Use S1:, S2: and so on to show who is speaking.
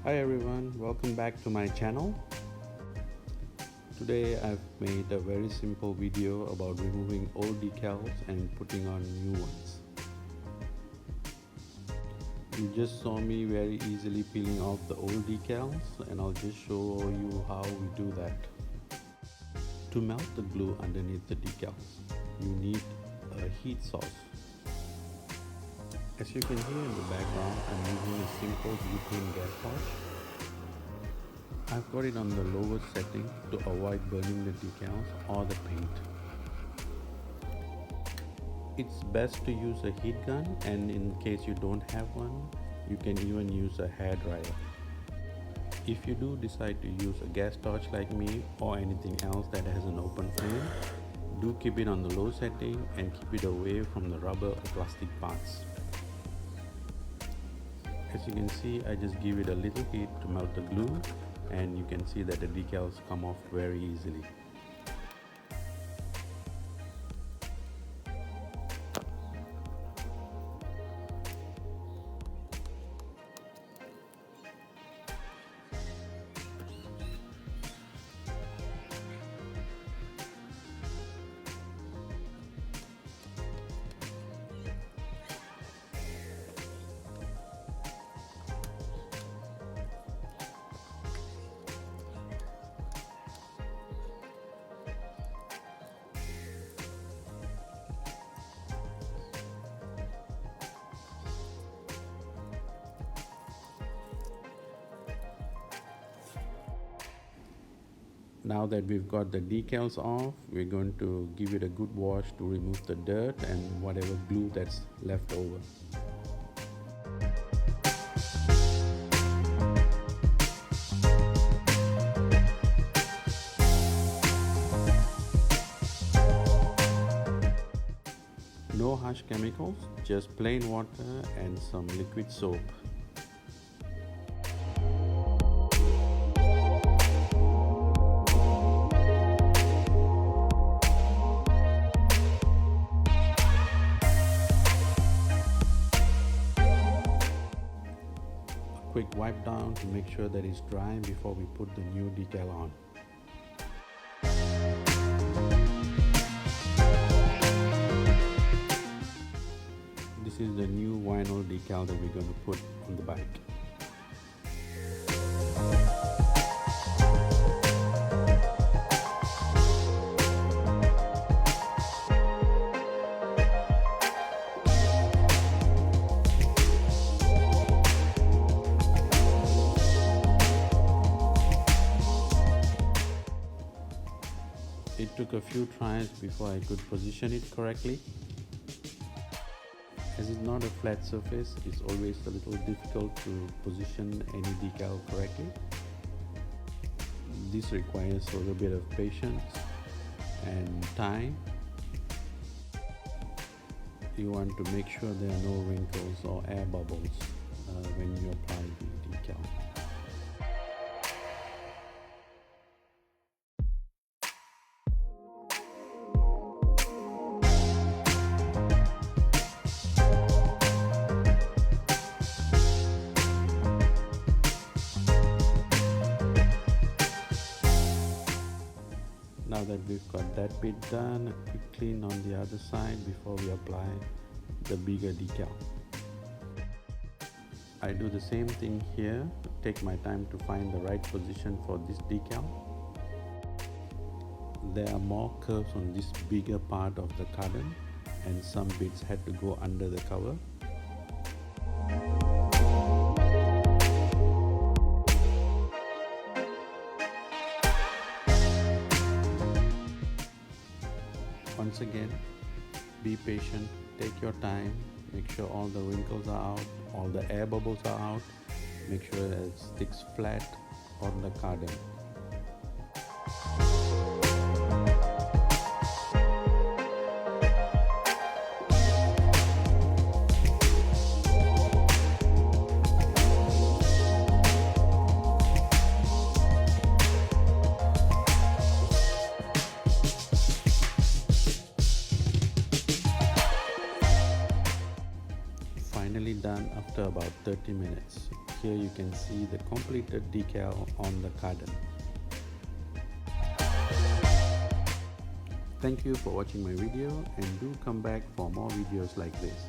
S1: Hi everyone, welcome back to my channel. Today I've made a very simple video about removing old decals and putting on new ones. You just saw me very easily peeling off the old decals, and I'll just show you how we do that. To melt the glue underneath the decals, you need a heat source. As you can hear in the background, I'm using a simple butane gas torch. I've got it on the lowest setting to avoid burning the decals or the paint. It's best to use a heat gun, and in case you don't have one, you can even use a hairdryer. If you do decide to use a gas torch like me or anything else that has an open flame, do keep it on the low setting and keep it away from the rubber or plastic parts. As you can see, I just give it a little heat to melt the glue, and you can see that the decals come off very easily. Now that we've got the decals off, we're going to give it a good wash to remove the dirt and whatever glue that's left over. No harsh chemicals, just plain water and some liquid soap. Quick wipe down to make sure that it's dry before we put the new decal on. This is the new vinyl decal that we're going to put on the bike. It took a few tries before I could position it correctly. As it's not a flat surface, it's always a little difficult to position any decal correctly. This requires a little bit of patience and time. You want to make sure there are no wrinkles or air bubbles when you apply the decal. Now that we've got that bit done, a quick clean on the other side before we apply the bigger decal. I do the same thing here, take my time to find the right position for this decal. There are more curves on this bigger part of the cardan, and some bits had to go under the cover. Once again, be patient, take your time, make sure all the wrinkles are out, all the air bubbles are out, make sure that it sticks flat on the cardan. Finally done after about 30 minutes. here you can see the completed decal on the Cardan. Thank you for watching my video, and do come back for more videos like this.